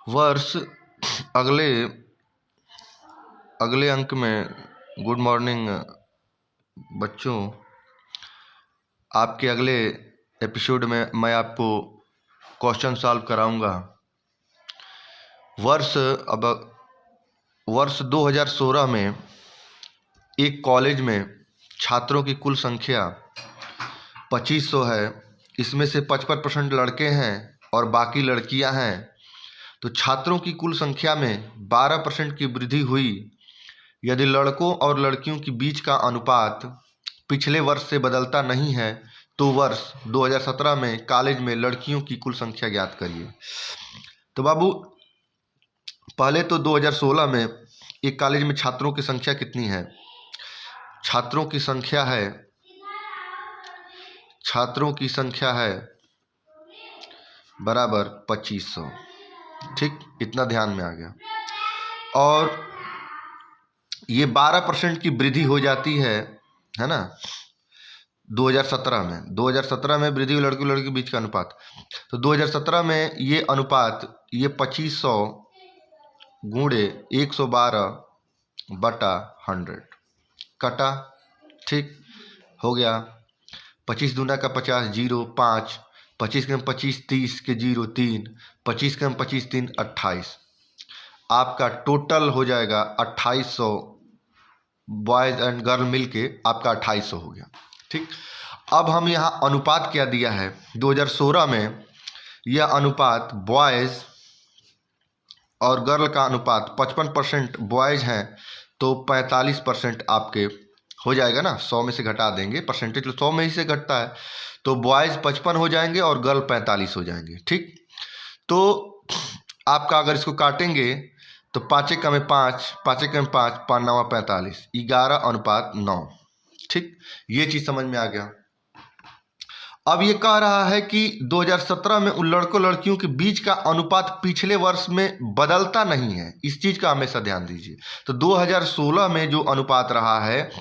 वर्ष अगले अगले अंक में गुड मॉर्निंग बच्चों। आपके अगले एपिसोड में मैं आपको क्वेश्चन सॉल्व कराऊंगा। वर्ष 2016 में एक कॉलेज में छात्रों की कुल संख्या 2500 है। इसमें से 55% लड़के हैं और बाकी लड़कियां हैं। तो छात्रों की कुल संख्या में 12% की वृद्धि हुई यदि लड़कों और लड़कियों के बीच का अनुपात पिछले वर्ष से बदलता नहीं है तो वर्ष 2017 में कॉलेज में लड़कियों की कुल संख्या ज्ञात करिए। तो बाबू पहले तो 2016 में एक कॉलेज में छात्रों की संख्या कितनी है? छात्रों की संख्या है बराबर 2500। ठीक, इतना ध्यान में आ गया। और ये 12% की वृद्धि हो जाती है ना 2017 में वृद्धि हुई लड़की लड़की के बीच का अनुपात। तो 2017 में ये अनुपात ये 2500 गुणे 112/100 कटा। ठीक हो गया। 25 दूना का 50 0 5 25 के 25 30 के 0 3 25 के 25 3 28। आपका टोटल हो जाएगा 2800। बॉयज़ एंड गर्ल मिलके आपका 2800 हो गया। ठीक, अब हम यहाँ अनुपात क्या दिया है 2016 में? यह अनुपात बॉयज़ और गर्ल का अनुपात 55% बॉयज़ हैं तो 45% आपके हो जाएगा ना। 100 में से घटा देंगे, परसेंटेज तो 100 में ही से घटता है। तो बॉयज़ 55 हो जाएंगे और गर्ल 45 हो जाएंगे। ठीक, तो आपका अगर इसको काटेंगे तो 5 का में 5 5 का में 5 5 9 45 11:9। ठीक, ये चीज़ समझ में आ गया। अब ये कह रहा है कि 2017 में उन लड़कों लड़कियों के बीच का अनुपात पिछले वर्ष में बदलता नहीं है। इस चीज़ का हमेशा ध्यान दीजिए। तो 2016 में जो अनुपात रहा है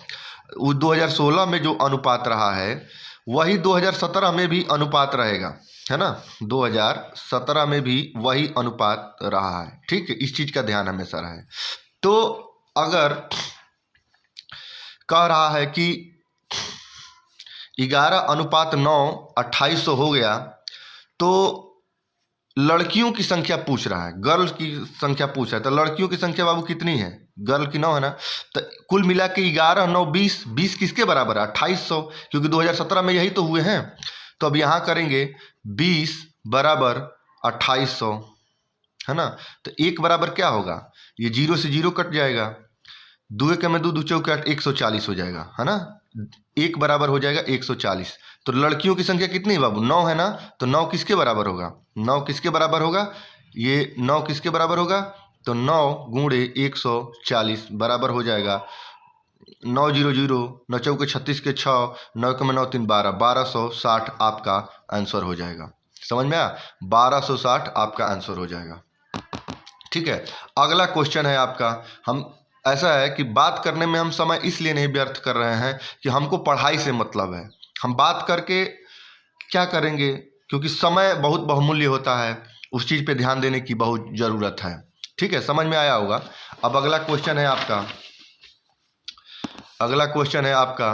वही 2017 में भी अनुपात रहेगा, है ना। 2017 में भी वही अनुपात रहा है। ठीक है, इस चीज़ का ध्यान हमेशा रहे। तो अगर कह रहा है कि 11:9 2800 हो गया तो लड़कियों की संख्या पूछ रहा है, गर्ल्स की संख्या पूछ रहा है। तो लड़कियों की संख्या बाबू कितनी है? गर्ल की 9 है ना। तो कुल मिला के 11 9 20 20 किसके बराबर है? 2800, क्योंकि 2017 में यही तो हुए हैं। तो अब यहाँ करेंगे 20 बराबर 2800, है ना। तो एक बराबर क्या होगा? ये 0 से 0 कट जाएगा। 2 के में 2 2 चौके 8 140 हो जाएगा, है ना। एक बराबर हो जाएगा 140। तो लड़कियों की संख्या कितनी है बाबू? 9 है ना। तो 9 किसके बराबर होगा? 9 किसके बराबर होगा? ये 9 किसके बराबर होगा? तो 9 गुणे 140 बराबर हो जाएगा 9 0 0 9 चौके 36 के 6 9 के में 9 3 12 1260 आपका आंसर हो जाएगा। समझ में आया? 1260 आपका आंसर हो जाएगा। ठीक है, अगला क्वेश्चन है आपका। हम ऐसा है कि बात करने में हम समय इसलिए नहीं व्यर्थ कर रहे हैं कि हमको पढ़ाई से मतलब है। हम बात करके क्या करेंगे, क्योंकि समय बहुत बहुमूल्य होता है, उस चीज़ पे ध्यान देने की बहुत ज़रूरत है। ठीक है, समझ में आया होगा। अब अगला क्वेश्चन है आपका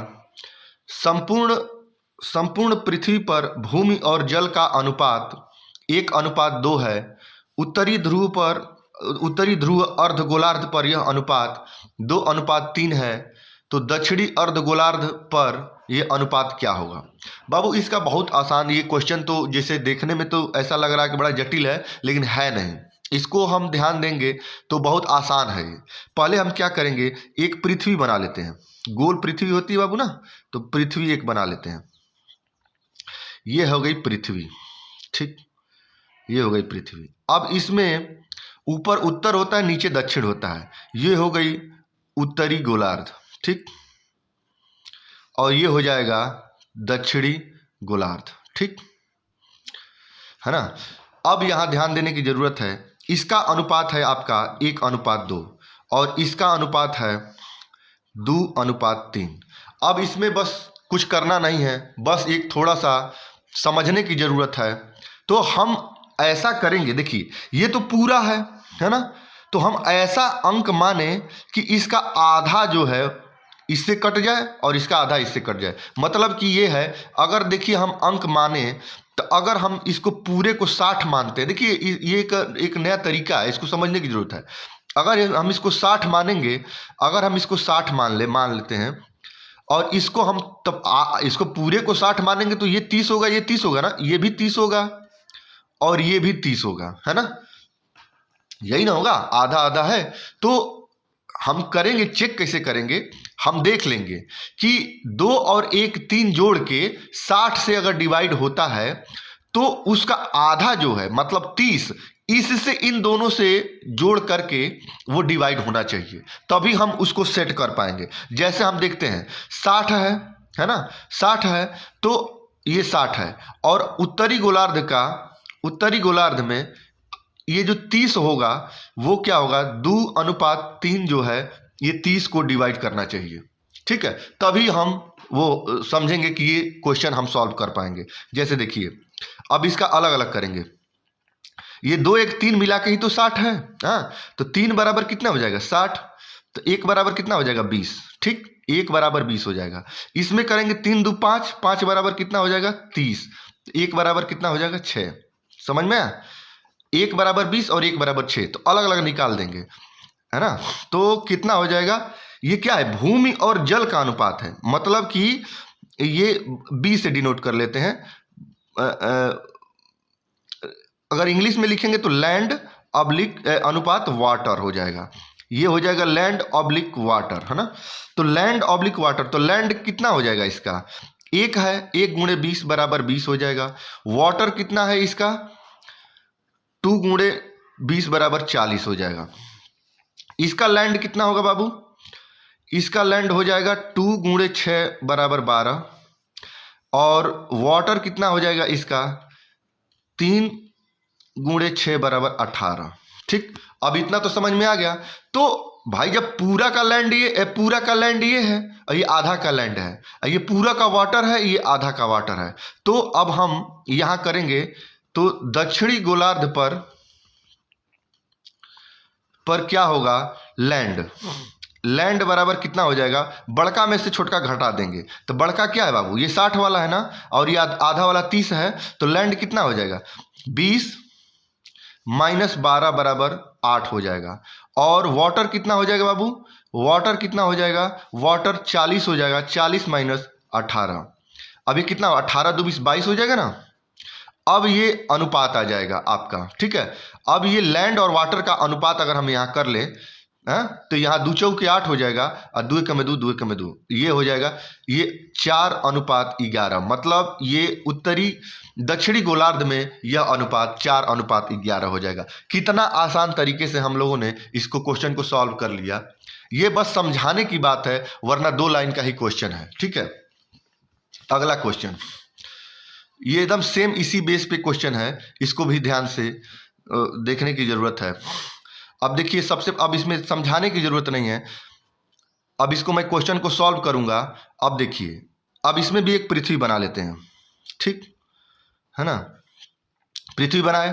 संपूर्ण पृथ्वी पर भूमि और जल का अनुपात 1:2 है। उत्तरी ध्रुव अर्धगोलार्ध पर यह अनुपात 2:3 है। तो दक्षिणी अर्धगोलार्ध पर यह अनुपात क्या होगा? बाबू इसका बहुत आसान, ये क्वेश्चन तो जैसे देखने में तो ऐसा लग रहा है कि बड़ा जटिल है, लेकिन है नहीं। इसको हम ध्यान देंगे तो बहुत आसान है ये। पहले हम क्या करेंगे, एक पृथ्वी बना लेते हैं। गोल पृथ्वी होती है बाबू ना, तो पृथ्वी एक बना लेते हैं। ये हो गई पृथ्वी। ठीक, ये हो गई पृथ्वी। अब इसमें ऊपर उत्तर होता है, नीचे दक्षिण होता है। ये हो गई उत्तरी गोलार्ध। ठीक, और ये हो जाएगा दक्षिणी गोलार्ध। ठीक है ना। अब यहाँ ध्यान देने की जरूरत है, इसका अनुपात है आपका 1:2 और इसका अनुपात है 2:3। अब इसमें बस कुछ करना नहीं है, बस एक थोड़ा सा समझने की ज़रूरत है। तो हम ऐसा करेंगे, देखिए ये तो पूरा है ना, तो हम ऐसा अंक माने कि इसका आधा जो है इससे कट जाए और इसका आधा इससे कट जाए। मतलब कि ये है, अगर देखिए हम अंक माने तो अगर हम इसको पूरे को 60 मानते हैं, देखिए ये एक नया तरीका है, इसको समझने की जरूरत है। अगर हम इसको 60 मानेंगे, अगर हम इसको 60 मान लेते हैं और इसको हम तब इसको पूरे को 60 मानेंगे तो ये 30 होगा, ये 30 होगा ना, ये भी 30 होगा और ये भी 30 होगा, है ना, यही ना होगा, आधा आधा है। तो हम करेंगे, चेक कैसे करेंगे, हम देख लेंगे कि 2 और 1 3 जोड़ के 60 से अगर डिवाइड होता है तो उसका आधा जो है मतलब 30, इससे इन दोनों से जोड़ करके वो डिवाइड होना चाहिए, तभी हम उसको सेट कर पाएंगे। जैसे हम देखते हैं 60 है ना, 60 है तो ये 60 है और उत्तरी गोलार्ध में ये जो 30 होगा वो क्या होगा, 2:3 जो है ये 30 को डिवाइड करना चाहिए, ठीक है, तभी हम वो समझेंगे कि ये क्वेश्चन हम सॉल्व कर पाएंगे। जैसे देखिए अब इसका अलग अलग करेंगे, ये 2 1 3 मिला के ही तो 60 है, हाँ, तो 3 बराबर कितना हो जाएगा 60, तो 1 बराबर कितना हो जाएगा 20, ठीक, 1 बराबर 20 हो जाएगा। इसमें करेंगे 3 2 5, 5 बराबर कितना हो जाएगा 30, 1 बराबर कितना हो जाएगा 6, समझ में आया, 1 बराबर 20 और 1 बराबर 6, तो अलग अलग निकाल देंगे, है ना, तो कितना हो जाएगा, ये क्या है, भूमि और जल का अनुपात है, मतलब कि ये बी से डिनोट कर लेते हैं, अगर इंग्लिश में लिखेंगे तो लैंड ऑब्लिक अनुपात वाटर हो जाएगा, ये हो जाएगा लैंड ऑब्लिक वाटर, है ना, तो लैंड ऑब्लिक वाटर, तो लैंड कितना हो जाएगा इसका 1 है, 1 गुणे 20 बराबर 20 हो जाएगा। वाटर कितना है इसका 2 गुणे 20 बराबर 40 हो जाएगा। इसका लैंड कितना होगा बाबू, इसका लैंड हो जाएगा 2 गुणे 6 बराबर 12 और वाटर कितना हो जाएगा इसका 3 गुणे 6 बराबर 18, ठीक, अब इतना तो समझ में आ गया। तो भाई जब पूरा का लैंड ये है और ये आधा का लैंड है, ये पूरा का वाटर है, ये आधा का वाटर है, तो अब हम यहां करेंगे तो दक्षिणी गोलार्ध पर क्या होगा, लैंड बराबर कितना हो जाएगा, बड़का में से छोटका घटा देंगे, तो बड़का क्या है बाबू, ये 60 वाला है ना और ये आधा वाला 30 है, तो लैंड कितना हो जाएगा 20 माइनस 12 बराबर 8 हो जाएगा। और वाटर कितना हो जाएगा बाबू, वाटर कितना हो जाएगा, वाटर 40 हो जाएगा, 40 माइनस 18, अभी कितना 18 2 20 22 हो जाएगा ना। अब ये अनुपात आ जाएगा आपका, ठीक है, अब ये लैंड और वाटर का अनुपात अगर हम यहाँ कर ले, तो यहाँ 2 चौके 8 हो जाएगा और 2 कम 2 2 कम 2, ये हो जाएगा, ये 4:11, मतलब ये दक्षिणी गोलार्ध में यह अनुपात 4:11 हो जाएगा। कितना आसान तरीके से हम लोगों ने इसको क्वेश्चन को सॉल्व कर लिया, ये बस समझाने की बात है, वरना 2 लाइन का ही क्वेश्चन है, ठीक है। अगला क्वेश्चन, ये एकदम सेम इसी बेस पे क्वेश्चन है, इसको भी ध्यान से देखने की जरूरत है। अब देखिए अब इसमें समझाने की जरूरत नहीं है, अब इसको मैं क्वेश्चन को सॉल्व करूंगा। अब देखिए, अब इसमें भी एक पृथ्वी बना लेते हैं, ठीक है ना, पृथ्वी बनाए,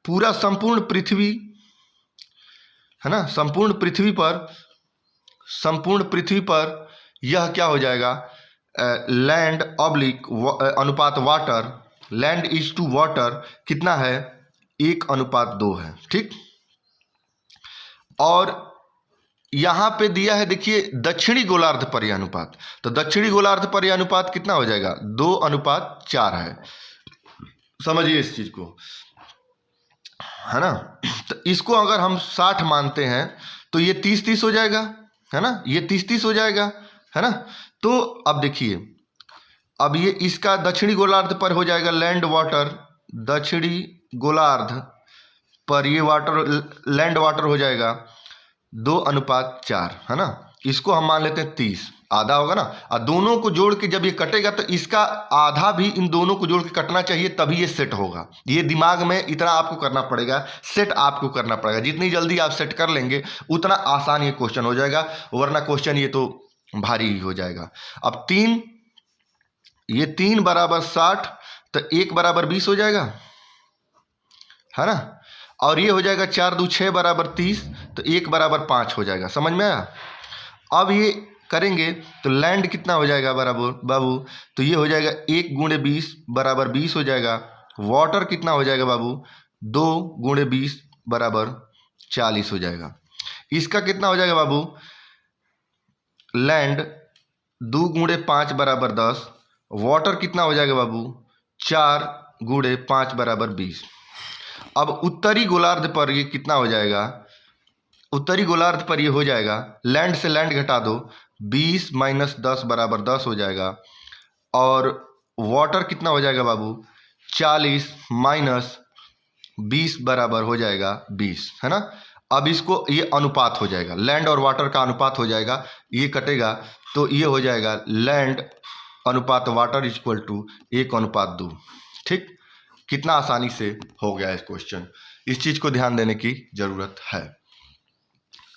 पूरा संपूर्ण पृथ्वी है ना, संपूर्ण पृथ्वी पर यह क्या हो जाएगा, लैंड ऑब्लिक अनुपात water, land is to water कितना है 1:2 है, ठीक। और यहां पे दिया है देखिए दक्षिणी गोलार्ध पर यह अनुपात, तो दक्षिणी गोलार्ध पर यह अनुपात कितना हो जाएगा 2:4 है, समझिए इस चीज को, है ना। तो इसको अगर हम 60 मानते हैं तो ये 30-30 हो जाएगा, है ना, ये 30-30 हो जाएगा, है ना। तो अब देखिए, अब ये इसका दक्षिणी गोलार्ध पर हो जाएगा लैंड वाटर, दक्षिणी गोलार्ध पर ये लैंड वाटर हो जाएगा 2:4, है ना। इसको हम मान लेते हैं 30, आधा होगा ना, और दोनों को जोड़ के जब ये कटेगा तो इसका आधा भी इन दोनों को जोड़ के कटना चाहिए, तभी ये सेट होगा। ये दिमाग में इतना आपको करना पड़ेगा, सेट आपको करना पड़ेगा, जितनी जल्दी आप सेट कर लेंगे उतना आसान ये क्वेश्चन हो जाएगा, वरना क्वेश्चन ये तो भारी हो जाएगा। अब 3, ये 3 बराबर 60, तो 1 बराबर 20 हो जाएगा, है ना। और ये हो जाएगा 4 दूनी 6 बराबर 30, तो 1 बराबर 5 हो जाएगा। समझ में आया। अब ये करेंगे तो लैंड कितना हो जाएगा बराबर बाबू, तो ये हो जाएगा 1 गुणे 20 बराबर 20 हो जाएगा। वाटर कितना हो जाएगा बाबू, 2 गुणे 20 बराबर 40 हो जाएगा। इसका कितना हो जाएगा बाबू, लैंड 2 गुणे 5 बराबर 10। वाटर कितना हो जाएगा बाबू, 4 गुणे 5 बराबर 20। अब उत्तरी गोलार्ध पर ये कितना हो जाएगा, उत्तरी गोलार्ध पर ये हो जाएगा, लैंड से लैंड घटा दो, 20 माइनस 10 बराबर 10 हो जाएगा। और वाटर कितना हो जाएगा बाबू, 40 माइनस 20 बराबर हो जाएगा 20, है ना। अब इसको ये अनुपात हो जाएगा, लैंड और वाटर का अनुपात हो जाएगा, ये कटेगा तो ये हो जाएगा लैंड अनुपात वाटर इक्वल टू 1:2। ठीक, कितना आसानी से हो गया इस क्वेश्चन। इस चीज़ को ध्यान देने की ज़रूरत है।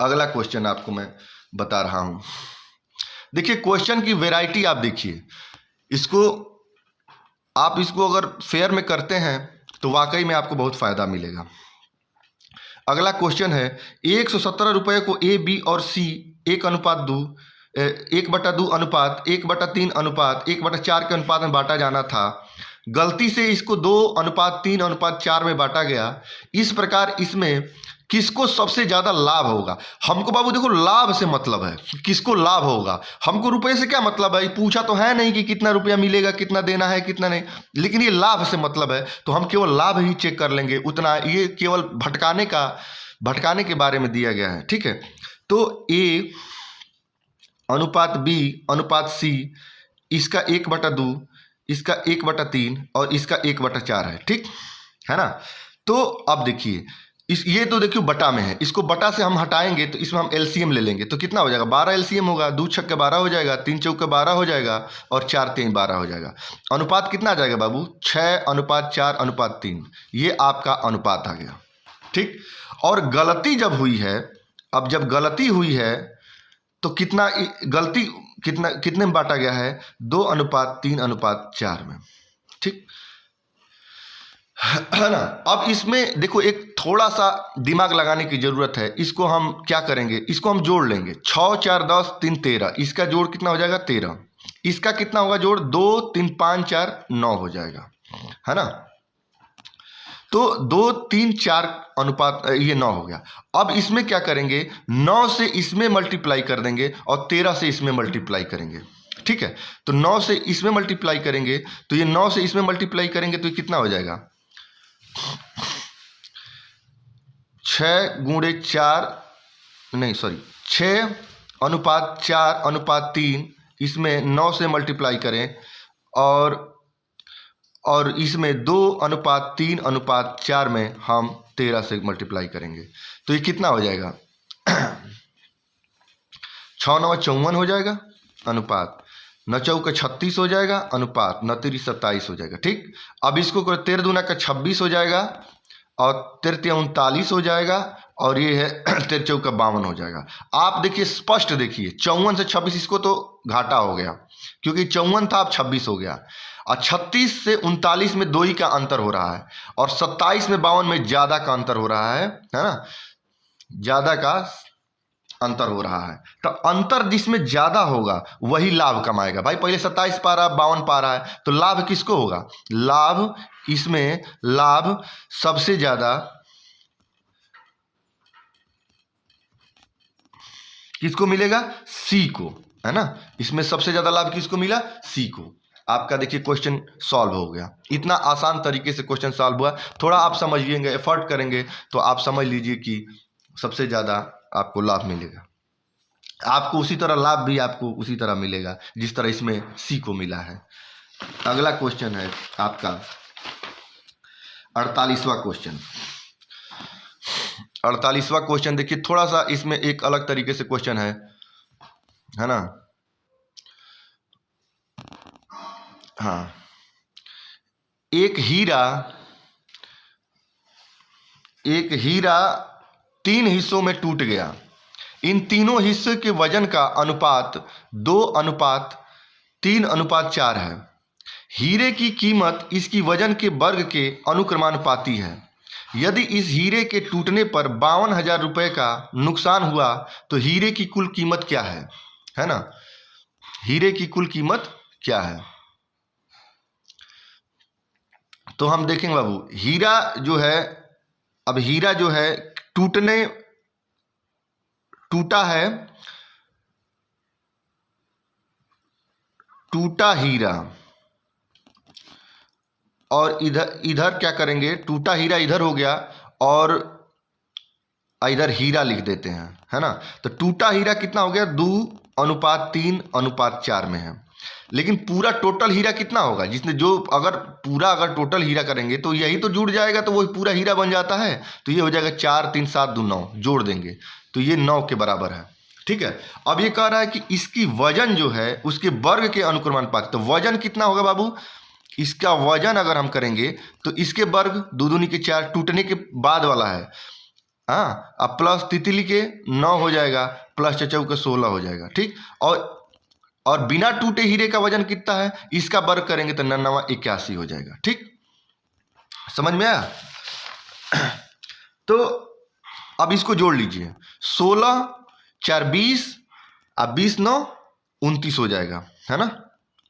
अगला क्वेश्चन आपको मैं बता रहा हूँ। देखिए क्वेश्चन की वैरायटी आप देखिए, इसको अगर फेयर में करते हैं तो वाकई में आपको बहुत फ़ायदा मिलेगा। अगला क्वेश्चन है, 117 रुपये को ए, बी और सी 1:2 1/2 अनुपात 1/3 अनुपात 1/4 के अनुपात में बांटा जाना था। गलती से इसको 2:3:4 में बांटा गया। इस प्रकार इसमें किसको सबसे ज़्यादा लाभ होगा। हमको बाबू देखो लाभ से मतलब है, किसको लाभ होगा। हमको रुपए से क्या मतलब है, पूछा तो है नहीं कि कितना रुपया मिलेगा, कितना देना है, कितना नहीं, लेकिन ये लाभ से मतलब है तो हम केवल लाभ ही चेक कर लेंगे उतना। ये केवल भटकाने के बारे में दिया गया है। ठीक है, तो ए अनुपात बी अनुपात सी, इसका 1/2, इसका 1/3 और इसका 1/4 है। ठीक है ना। तो अब देखिए ये तो देखिए बटा में है, इसको बटा से हम हटाएंगे तो इसमें हम एलसीएम ले लेंगे तो कितना हो जाएगा, 12 एलसीएम होगा। 2 छक्के 12 हो जाएगा, 3 चौके 12 हो जाएगा और 4 3 12 हो जाएगा। अनुपात कितना आ जाएगा बाबू, 6:4:3। ये आपका अनुपात आ गया। ठीक, और गलती जब हुई है, अब जब गलती हुई है तो कितने में बांटा गया है, 2:3:4 में। ठीक है ना। अब इसमें देखो एक थोड़ा सा दिमाग लगाने की जरूरत है। इसको हम क्या करेंगे, इसको हम जोड़ लेंगे। 6 4 10 3 13, इसका जोड़ कितना हो जाएगा 13। इसका कितना होगा जोड़, 2 3 5 4 9 हो जाएगा, है ना। तो 2 3 4 अनुपात ये 9 हो गया। अब इसमें क्या करेंगे, 9 से इसमें मल्टीप्लाई कर देंगे और 13 से इसमें मल्टीप्लाई करेंगे। ठीक है, तो 9 से इसमें मल्टीप्लाई करेंगे तो ये 9 से इसमें मल्टीप्लाई करेंगे तो ये कितना हो जाएगा, 6:4:3, इसमें 9 से मल्टीप्लाई करें और इसमें 2:3:4 में हम 13 से मल्टीप्लाई करेंगे तो ये कितना हो जाएगा, 6 9 54 हो जाएगा अनुपात, 9 चौका 36 हो जाएगा अनुपात, 9 3 27 हो जाएगा। ठीक, अब इसको 13 दूना का 26 हो जाएगा और 13 39 हो जाएगा और ये है 13 चौका 52 हो जाएगा। आप देखिए स्पष्ट देखिए, 54 से 26 इसको तो घाटा हो गया क्योंकि 54 था अब 26 हो गया, और 36 से 39 में 2 ही का अंतर हो रहा है और 27 में 52 में ज़्यादा का अंतर हो रहा है ना, ज़्यादा का अंतर हो रहा है। तो अंतर जिसमें ज़्यादा होगा वही लाभ कमाएगा। भाई पहले 27 पा रहा है 52 पा रहा है तो लाभ किसको होगा, लाभ इसमें लाभ सबसे ज़्यादा किसको मिलेगा, सी को, है ना। इसमें सबसे ज़्यादा लाभ किसको मिला, सी को। आपका देखिए क्वेश्चन सॉल्व हो गया। इतना आसान तरीके से क्वेश्चन सॉल्व हुआ। थोड़ा आप समझिएंगे, एफर्ट करेंगे तो आप समझ लीजिए कि सबसे ज़्यादा आपको लाभ मिलेगा। आपको उसी तरह लाभ भी आपको उसी तरह मिलेगा जिस तरह इसमें सी को मिला है। अगला क्वेश्चन है आपका 48वां क्वेश्चन। 48वां क्वेश्चन देखिए, थोड़ा सा इसमें एक अलग तरीके से क्वेश्चन है ना। हाँ, एक हीरा 3 हिस्सों में टूट गया। इन तीनों हिस्से के वजन का अनुपात 2:3:4 है। हीरे की कीमत इसकी वजन के वर्ग के अनुक्रमानुपाती है। यदि इस हीरे के टूटने पर 52,000 रुपये का नुकसान हुआ तो हीरे की कुल कीमत क्या है ना? हीरे की कुल कीमत क्या है? तो हम देखेंगे बाबू, हीरा जो है, अब हीरा जो है टूटा हीरा, और इधर क्या करेंगे, टूटा हीरा इधर हो गया और इधर हीरा लिख देते हैं, है ना? तो टूटा हीरा कितना हो गया, 2:3:4 में है। लेकिन पूरा टोटल हीरा कितना होगा, जिसने जो अगर टोटल हीरा करेंगे तो यही तो जुड़ जाएगा, तो वही पूरा हीरा बन जाता है। तो ये हो जाएगा 4 3 7 2 9, जोड़ देंगे तो ये 9 के बराबर है। ठीक है, अब ये कह रहा है कि इसकी वजन जो है उसके वर्ग के अनुक्रमानुपाती। तो वजन कितना होगा बाबू, इसका वजन अगर हम करेंगे तो इसके वर्ग 2 दूनी के 4, टूटने के बाद वाला है, हाँ, अब प्लस तितली के 9 हो जाएगा, प्लस चचौ के 16 हो जाएगा। ठीक, और बिना टूटे हीरे का वजन कितना है, इसका वर्ग करेंगे तो 81 हो जाएगा। ठीक, समझ में आया? तो अब इसको जोड़ लीजिए, 16 4 20, अब 20 9 29 हो जाएगा, है ना?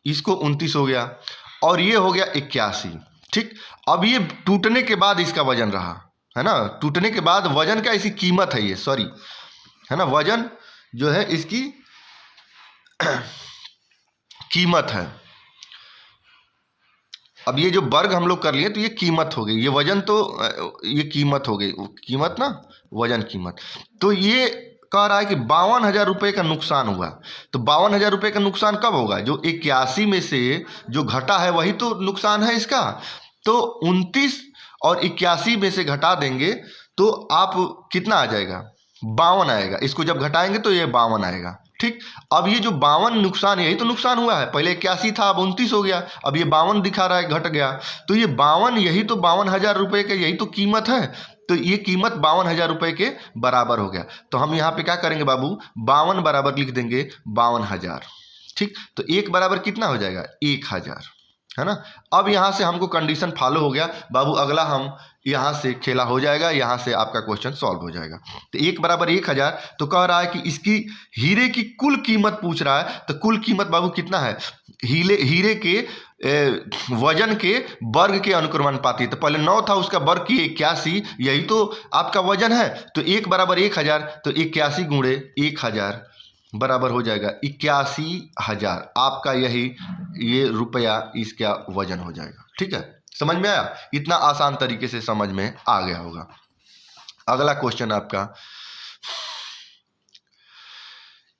इसको 29 हो गया और ये हो गया 81। ठीक, अब ये टूटने के बाद इसका वजन रहा, है ना? टूटने के बाद वजन क्या, इसकी कीमत है ये, सॉरी, है ना? वजन जो है इसकी कीमत है। अब ये जो वर्ग हम लोग कर लिए तो ये कीमत हो गई, ये वजन तो ये कीमत हो गई, कीमत ना, वजन कीमत। तो ये कह रहा है कि 52,000 रुपये का नुकसान हुआ। तो 52,000 रुपये का नुकसान कब होगा, जो 81 में से जो घटा है वही तो नुकसान है इसका। तो 29 और 81 में से घटा देंगे तो आप कितना आ जाएगा, 52 आएगा। इसको जब घटाएंगे तो ये 52 आएगा। ठीक, अब ये जो 52 नुकसान, यही तो नुकसान हुआ है, पहले 81 था अब 29 हो गया, अब ये 52 दिखा रहा है, घट गया। तो ये 52, यही तो 52,000 रुपये का यही तो कीमत है। तो ये कीमत 52,000 रुपये के बराबर हो गया। तो हम यहाँ पे क्या करेंगे बाबू, 52 बराबर लिख देंगे 52,000। ठीक, तो 1 बराबर कितना हो जाएगा, 1,000, है ना? अब यहाँ से हमको कंडीशन फॉलो हो गया बाबू, अगला हम यहाँ से खेला हो जाएगा, यहाँ से आपका क्वेश्चन सॉल्व हो जाएगा। तो 1 बराबर 1,000, तो कह रहा है कि इसकी हीरे की कुल कीमत पूछ रहा है। तो कुल कीमत बाबू कितना है, हीरे के वजन के वर्ग के अनुक्रमानुपाती। तो पहले 9 था, उसका वर्ग की 81, यही तो आपका वजन है। तो 1 बराबर 1,000, तो 81 गुणे 1,000 बराबर हो जाएगा 81,000। आपका यही ये रुपया इसका वजन हो जाएगा। ठीक है, समझ में आया? इतना आसान तरीके से समझ में आ गया होगा। अगला क्वेश्चन आपका,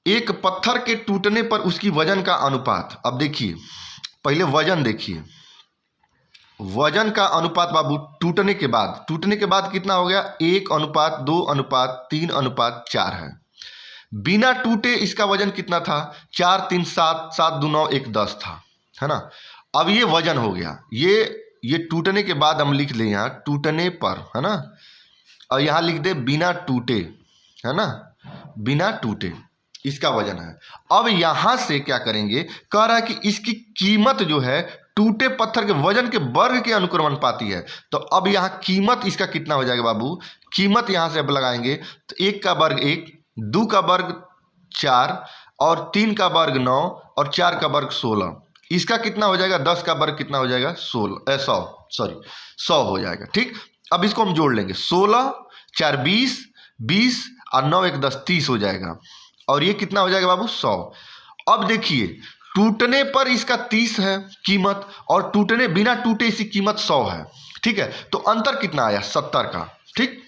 एक पत्थर के टूटने पर उसकी वजन का अनुपात। अब देखिए, पहले वजन देखिए, वजन का अनुपात बाबू टूटने के बाद कितना हो गया, 1:2:3:4 है। बिना टूटे इसका वजन कितना था, 4 3 7 7 2 9 1 10 था, है ना? अब ये वजन हो गया, ये टूटने के बाद हम लिख लें यहाँ टूटने पर, है ना? और यहाँ लिख दे बिना टूटे, है ना? बिना टूटे इसका वजन है। अब यहाँ से क्या करेंगे, कह रहा है कि इसकी कीमत जो है टूटे पत्थर के वजन के वर्ग के अनुक्रमानुपाती है। तो अब यहाँ कीमत इसका कितना हो जाएगा बाबू, कीमत यहाँ से अब लगाएंगे तो 1 का वर्ग 1, 2 का वर्ग 4 और 3 का वर्ग 9 और 4 का वर्ग 16। इसका कितना हो जाएगा, 10 का वर्ग कितना हो जाएगा, 100 हो जाएगा। ठीक, अब इसको हम जोड़ लेंगे, 16 4 20 20 और 9 1 10 30 हो जाएगा। और ये कितना हो जाएगा बाबू, 100। अब देखिए, टूटने पर इसका 30 है कीमत और टूटने बिना टूटे इसकी कीमत 100 है। ठीक है, तो अंतर कितना आया, 70 का। ठीक,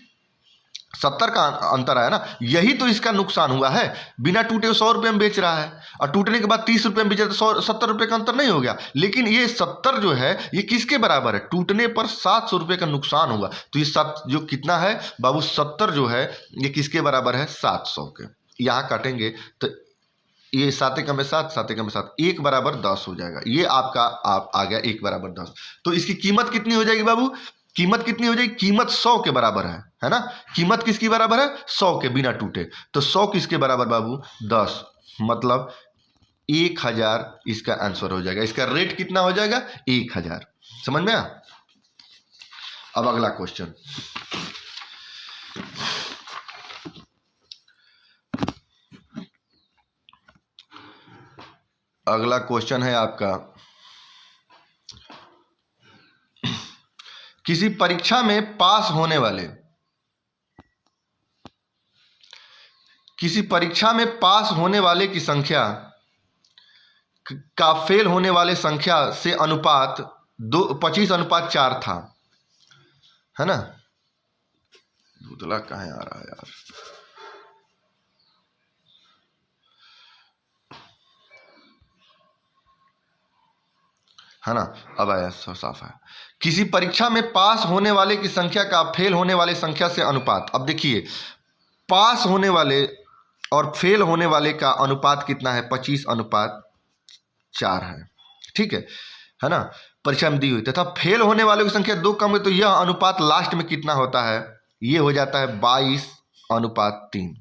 70 का अंतर आया ना, यही तो इसका नुकसान हुआ है। बिना टूटे 100 रुपये में बेच रहा है और टूटने के बाद 30 रुपये में बेच रहा है, तो 70 रुपये का अंतर नहीं हो गया। लेकिन ये 70 जो है ये किसके बराबर है, टूटने पर 700 रुपये का नुकसान हुआ। तो ये जो कितना है बाबू, 70 जो है ये किसके बराबर है, 700 के। यहाँ काटेंगे तो ये 7 कम 7 7 कम 7, 1 बराबर 10 हो जाएगा। ये आपका आ गया 1 बराबर 10। तो इसकी कीमत कितनी हो जाएगी बाबू, कीमत कितनी हो जाएगी, कीमत 100 के बराबर है ना? कीमत किसकी बराबर है, 100 के बिना टूटे। तो 100 किसके बराबर बाबू, 10, मतलब 1,000 इसका आंसर हो जाएगा। इसका रेट कितना हो जाएगा, 1,000। समझ में आया? अब अगला क्वेश्चन, अगला क्वेश्चन है आपका, किसी परीक्षा में पास होने वाले, किसी परीक्षा में पास होने वाले की संख्या का फेल होने वाले संख्या से अनुपात 25:4 था, है ना। दूधला कहाँ आ रहा है यार, है ना, अब आया साफ है। किसी परीक्षा में पास होने वाले की संख्या का फेल होने वाले संख्या से अनुपात। अब देखिए, पास होने वाले और फेल होने वाले का अनुपात कितना है, 25:4 है, ठीक है ना। परीक्षा में दी हुई तथा फेल होने वालों की संख्या 2 कम है, तो यह अनुपात लास्ट में कितना होता है, ये हो जाता है 22:3।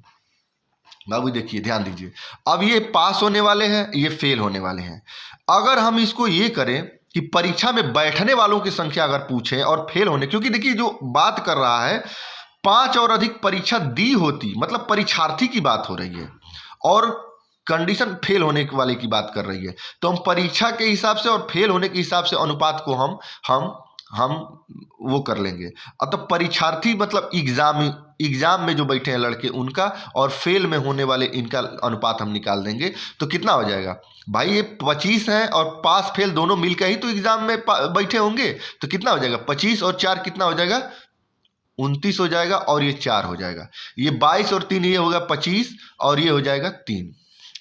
बाबू देखिए, ध्यान दीजिए, अब ये पास होने वाले हैं, ये फेल होने वाले हैं। अगर हम इसको ये करें कि परीक्षा में बैठने वालों की संख्या अगर पूछें और फेल होने, क्योंकि देखिए जो बात कर रहा है 5 और अधिक परीक्षा दी होती, मतलब परीक्षार्थी की बात हो रही है, और कंडीशन फेल होने वाले की बात कर रही है, तो हम परीक्षा के हिसाब से और फेल होने के हिसाब से अनुपात को हम वो कर लेंगे। अब तो परीक्षार्थी मतलब एग्जाम में जो बैठे हैं लड़के उनका, और फेल में होने वाले इनका अनुपात हम निकाल देंगे, तो कितना हो जाएगा भाई, ये 25 हैं और पास फेल दोनों मिलकर ही तो एग्जाम में बैठे होंगे, तो कितना हो जाएगा, 25 और 4 कितना हो जाएगा, 29 हो जाएगा, और ये 4 हो जाएगा, ये 22 और 3 ये होगा 25, और ये हो जाएगा 3।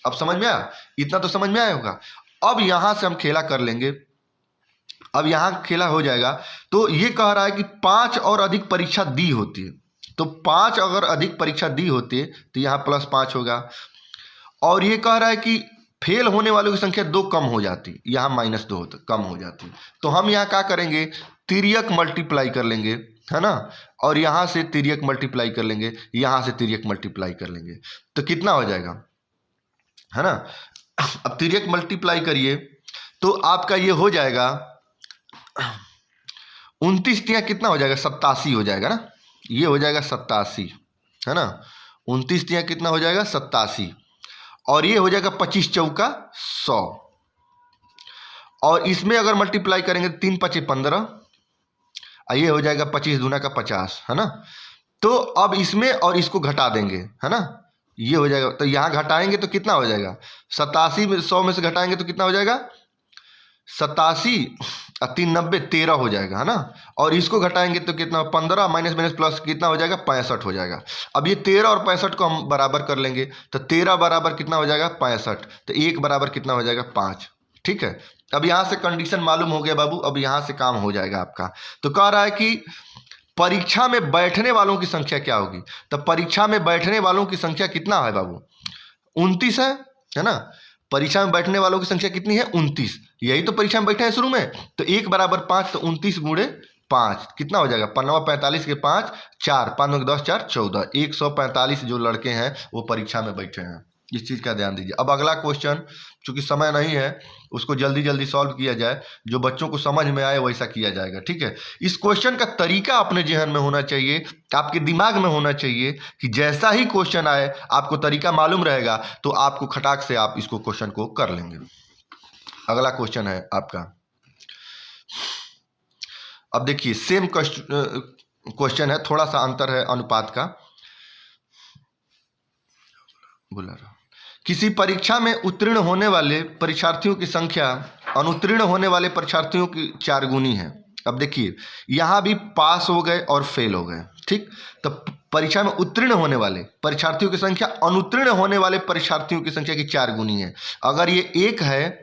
अब समझ में आया, इतना तो समझ में आया होगा। अब यहां से हम खेला कर लेंगे, अब यहां खेला हो जाएगा। तो ये कह रहा है कि 5 और अधिक परीक्षा दी होती है, तो 5 अगर अधिक परीक्षा दी होती है तो यहाँ +5 होगा, और ये कह रहा है कि फेल होने वालों की संख्या 2 कम हो जाती, यहाँ -2 होता, कम हो जाती, तो हम यहाँ क्या करेंगे, तिर्यक मल्टीप्लाई कर लेंगे, है ना, और यहाँ से तिर्यक मल्टीप्लाई कर लेंगे, यहाँ से तिर्यक मल्टीप्लाई कर लेंगे, तो कितना हो जाएगा, है ना। अब तिर्यक मल्टीप्लाई करिए तो आपका ये हो जाएगा 29 तिया कितना हो जाएगा, 87 हो जाएगा ना, ये हो जाएगा 87, है ना, 29 तिया कितना हो जाएगा, 87, और ये हो जाएगा 25 चौका 100, और इसमें अगर मल्टीप्लाई करेंगे 3 × 5 = 15, ये हो जाएगा 25 दूना का 50, है ना। तो अब इसमें और इसको घटा देंगे, है ना, ये हो जाएगा, तो यहाँ घटाएंगे तो कितना हो जाएगा, 87 में 100 में से घटाएंगे तो कितना हो जाएगा, 87 और 3 90 13 हो जाएगा, है ना, और इसको घटाएंगे तो कितना, 15 माइनस माइनस प्लस कितना हो जाएगा, 65 हो जाएगा। अब ये 13 और 65 को हम बराबर कर लेंगे, तो 13 बराबर कितना हो जाएगा, 65, तो 1 बराबर कितना हो जाएगा, 5, ठीक है। अब यहाँ से कंडीशन मालूम हो गया बाबू, अब यहाँ से काम हो जाएगा आपका। तो कह रहा है कि परीक्षा में बैठने वालों की संख्या क्या होगी, तो परीक्षा में बैठने वालों की संख्या कितना है बाबू, 29 है ना, परीक्षा में बैठने वालों की संख्या कितनी है, 29, यही तो परीक्षा में बैठे हैं शुरू में, तो 1 = 5, तो 29 × 5 कितना हो जाएगा, 45 के 5 4, 5 × 10 4 14, 145 जो लड़के हैं वो परीक्षा में बैठे हैं, इस चीज़ का ध्यान दीजिए। अब अगला क्वेश्चन, चूंकि समय नहीं है, उसको जल्दी जल्दी सॉल्व किया जाए, जो बच्चों को समझ में आए वैसा किया जाएगा, ठीक है। इस क्वेश्चन का तरीका अपने जहन में होना चाहिए, आपके दिमाग में होना चाहिए, कि जैसा ही क्वेश्चन आए आपको तरीका मालूम रहेगा, तो आपको खटाक से आप इसको क्वेश्चन को कर लेंगे। अगला क्वेश्चन है आपका, अब देखिए सेम क्वेश्चन है, थोड़ा सा अंतर है अनुपात का, बोला रहा, किसी परीक्षा में उत्तीर्ण होने वाले परीक्षार्थियों की संख्या अनुत्तीर्ण होने वाले परीक्षार्थियों की 4 गुनी है। अब देखिए यहाँ भी पास हो गए और फेल हो गए, ठीक, तो परीक्षा में उत्तीर्ण होने वाले परीक्षार्थियों की संख्या अनुत्तीर्ण होने वाले परीक्षार्थियों की संख्या की 4 गुनी है। अगर ये 1 है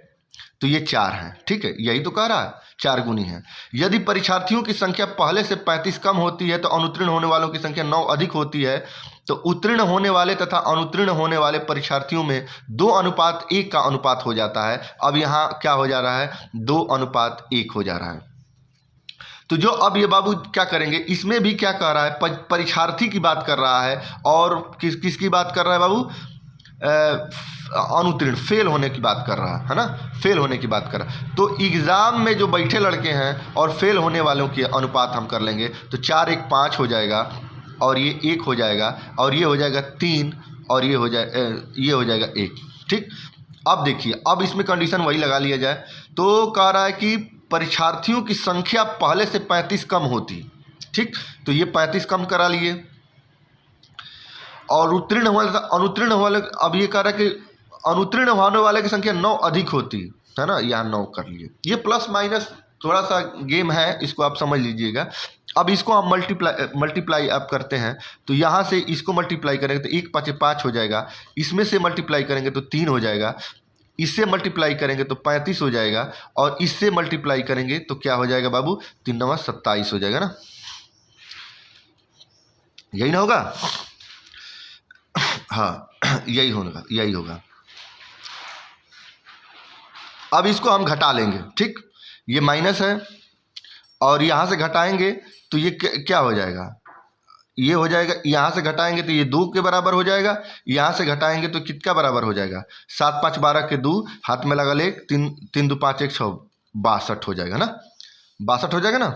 तो ये 4 है, ठीक है, यही तो कह रहा है, 4 गुनी है। यदि परीक्षार्थियों की संख्या पहले से 35 कम होती है तो अनुत्तीर्ण होने वालों की संख्या 9 अधिक होती है, तो उत्तीर्ण होने वाले तथा अनुत्तीर्ण होने वाले परीक्षार्थियों में 2:1 का अनुपात हो जाता है। अब यहाँ क्या हो जा रहा है, 2:1 हो जा रहा है। तो जो अब ये बाबू क्या करेंगे, इसमें भी क्या कह रहा है, परीक्षार्थी की बात कर रहा है, और किसकी बात कर रहा है बाबू, अनुत्तीर्ण, फेल होने की बात कर रहा है ना, फेल होने की बात कर रहा है। तो एग्ज़ाम में जो बैठे लड़के हैं और फेल होने वालों के अनुपात हम कर लेंगे तो 4 1 5 हो जाएगा, और ये 1 हो जाएगा, और ये हो जाएगा 3, और ये हो जाएगा 1। ठीक, अब देखिए, अब इसमें कंडीशन वही लगा लिया जाए तो कह रहा है कि परीक्षार्थियों की संख्या पहले से 35 कम होती। ठीक, तो ये 35 कम करा लिए, और अनुत्तीर्ण वाले, अब ये कह रहा है कि अनुत्तीर्ण होने वाले की संख्या 9 अधिक होती है ना, यहाँ 9 कर लिए। ये प्लस माइनस थोड़ा सा गेम है, इसको आप समझ लीजिएगा। अब इसको हम मल्टीप्लाई आप करते हैं तो यहाँ से इसको मल्टीप्लाई करेंगे तो 1 5 5 हो जाएगा, इसमें से मल्टीप्लाई करेंगे तो 3 हो जाएगा, इससे मल्टीप्लाई करेंगे तो 35 हो जाएगा, और इससे मल्टीप्लाई करेंगे तो क्या हो जाएगा बाबू, 3 9 27 हो जाएगा ना, यही ना होगा। हाँ, यही होगा। अब इसको हम घटा लेंगे। ठीक, ये माइनस है और यहाँ से घटाएंगे तो ये क्या हो जाएगा, ये हो जाएगा, यहाँ से घटाएंगे तो ये 2 के बराबर हो जाएगा, यहाँ से घटाएंगे तो कितना बराबर हो जाएगा, 7 5 12 के 2, हाथ में लगा ले 3 3 2 5 1 6, 62 हो जाएगा ना, 62 हो जाएगा ना।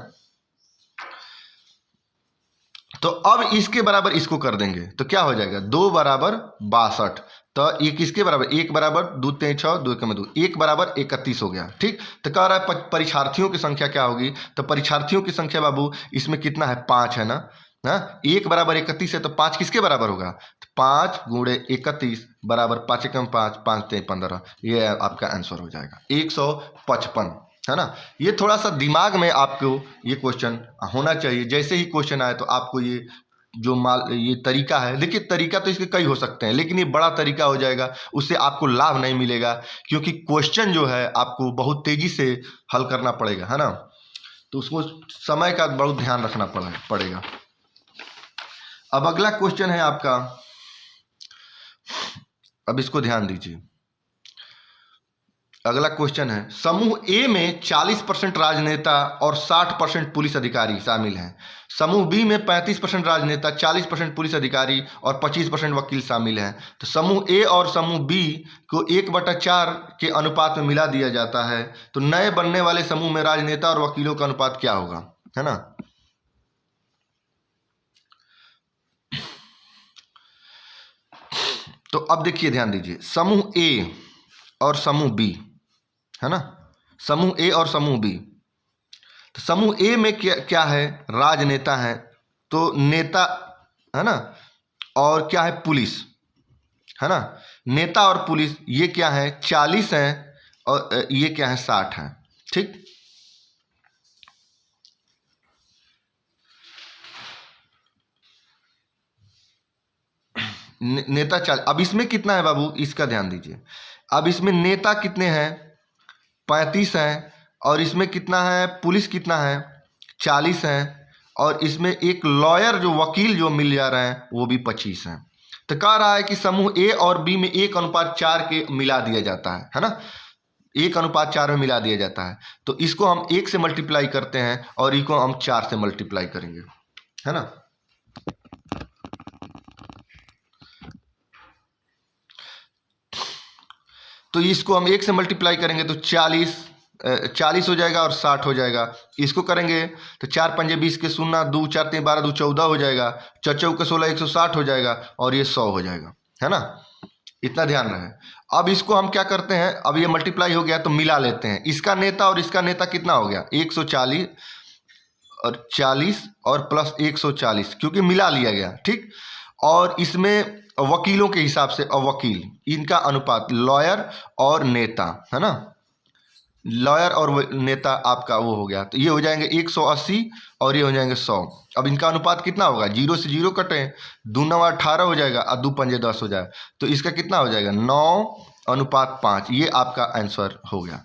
तो अब इसके बराबर इसको कर देंगे तो क्या हो जाएगा, 2 बराबर 62, तो ये किसके बराबर, 1 बराबर 2 3 6 2 के में 2, 1 बराबर 31 हो गया। ठीक, तो कह रहा है परीक्षार्थियों की संख्या क्या होगी, तो परीक्षार्थियों की संख्या बाबू इसमें कितना है, 5 है ना, 1 बराबर 31 है तो 5 किसके बराबर होगा, तो 5 गुणे 31 बराबर 5 एकम 5 5 3 15, ये आपका आंसर हो जाएगा 155, है ना। ये थोड़ा सा दिमाग में आपको ये क्वेश्चन होना चाहिए, जैसे ही क्वेश्चन आए तो आपको ये जो ये तरीका है, देखिए तरीका तो इसके कई हो सकते हैं, लेकिन ये बड़ा तरीका हो जाएगा, उससे आपको लाभ नहीं मिलेगा, क्योंकि क्वेश्चन जो है आपको बहुत तेज़ी से हल करना पड़ेगा, है ना, तो उसको समय का बहुत ध्यान रखना पड़ेगा। अब अगला क्वेश्चन है आपका, अब इसको ध्यान दीजिए। अगला क्वेश्चन है, समूह ए में 40% राजनेता और 60% पुलिस अधिकारी शामिल हैं। समूह बी में 35% राजनेता, 40% पुलिस अधिकारी और 25% वकील शामिल हैं। तो समूह ए और समूह बी को 1/4 के अनुपात में मिला दिया जाता है, तो नए बनने वाले समूह में राजनेता और वकीलों का अनुपात क्या होगा, है ना। तो अब देखिए, ध्यान दीजिए, समूह ए और समूह बी, है ना, समूह ए और समूह बी। तो समूह ए में क्या है, राजनेता है, तो नेता, है ना, और क्या है, पुलिस, है ना, नेता और पुलिस ये क्या है, 40 हैं, और ये क्या है, 60 है। ठीक, नेता 40। अब इसमें कितना है बाबू, इसका ध्यान दीजिए। अब इसमें नेता कितने हैं, 35 हैं, और इसमें कितना है, पुलिस कितना है, 40 हैं, और इसमें एक लॉयर जो वकील जो मिल जा रहे हैं वो भी 25 हैं। तो कह रहा है कि समूह ए और बी में 1:4 के मिला दिया जाता है ना, 1:4 में मिला दिया जाता है। तो इसको हम 1 से मल्टीप्लाई करते हैं और इसको हम 4 से मल्टीप्लाई करेंगे, है ना। तो इसको हम 1 से मल्टीप्लाई करेंगे तो 40 हो जाएगा और 60 हो जाएगा। इसको करेंगे तो 4 पंजे 20 के 0, 2 4 3 12 2 14 हो जाएगा, 4 चौके 16 160 हो जाएगा, और ये 100 हो जाएगा, है ना। इतना ध्यान रहे। अब इसको हम क्या करते हैं, अब ये मल्टीप्लाई हो गया तो मिला लेते हैं। इसका नेता और इसका नेता कितना हो गया, 140 और 40 और प्लस 140, क्योंकि मिला लिया गया। ठीक, और इसमें वकीलों के हिसाब से, और वकील इनका अनुपात, लॉयर और नेता, है ना, लॉयर और नेता आपका वो हो गया, तो ये हो जाएंगे 180 और ये हो जाएंगे 100। अब इनका अनुपात कितना होगा, 0 से 0 कटें, 2 9 18 हो जाएगा और 2 पंजे 10 हो जाएगा, तो इसका कितना हो जाएगा, 9:5। ये आपका आंसर हो गया,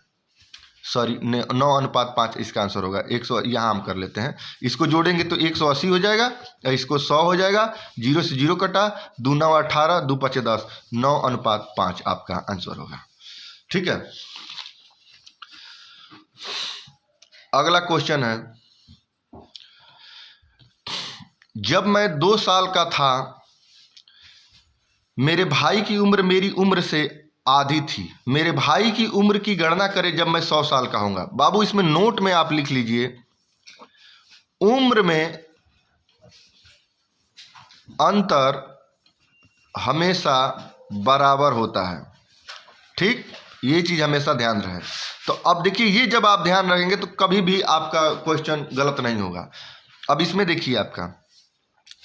सॉरी 9:5 इसका आंसर होगा। 100 यहाँ हम कर लेते हैं, इसको जोड़ेंगे तो 180 हो जाएगा, इसको 100 हो जाएगा, 0 से 0 कटा, 2 9 18 2 5 10, 9:5 आपका आंसर होगा। ठीक है, अगला क्वेश्चन है, जब मैं 2 साल का था मेरे भाई की उम्र मेरी उम्र से आधी थी। मेरे भाई की उम्र की गणना करें जब मैं 100 साल का होऊंगा। बाबू इसमें नोट में आप लिख लीजिए, उम्र में अंतर हमेशा बराबर होता है। ठीक, ये चीज हमेशा ध्यान रहे। तो अब देखिए, ये जब आप ध्यान रखेंगे तो कभी भी आपका क्वेश्चन गलत नहीं होगा। अब इसमें देखिए, आपका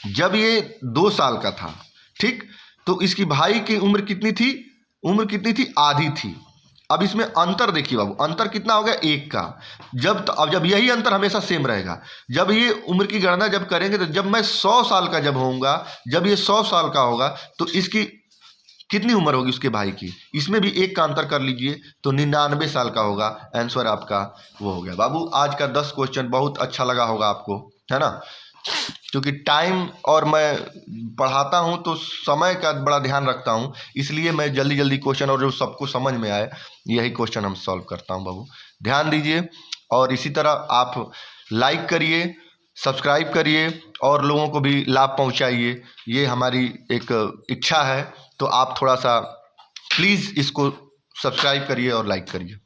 जब ये 2 साल का था, ठीक, तो इसकी भाई की उम्र कितनी थी? उम्र कितनी थी? आधी थी। अब इसमें अंतर देखिए बाबू, अंतर कितना हो गया? 1 का। अब जब यही अंतर हमेशा सेम रहेगा, जब ये उम्र की गणना जब करेंगे तो जब मैं 100 साल का जब होऊंगा, जब ये 100 साल का होगा तो इसकी कितनी उम्र होगी उसके भाई की? इसमें भी 1 का अंतर कर लीजिए तो 99 साल का होगा। आंसर आपका वो हो गया। बाबू आज का 10 क्वेश्चन बहुत अच्छा लगा होगा आपको, है ना? क्योंकि टाइम और मैं पढ़ाता हूं तो समय का बड़ा ध्यान रखता हूं, इसलिए मैं जल्दी जल्दी क्वेश्चन और जो सबको समझ में आए यही क्वेश्चन हम सॉल्व करता हूं। बाबू ध्यान दीजिए और इसी तरह आप लाइक करिए, सब्सक्राइब करिए और लोगों को भी लाभ पहुंचाइए। ये हमारी एक इच्छा है, तो आप थोड़ा सा प्लीज़ इसको सब्सक्राइब करिए और लाइक करिए।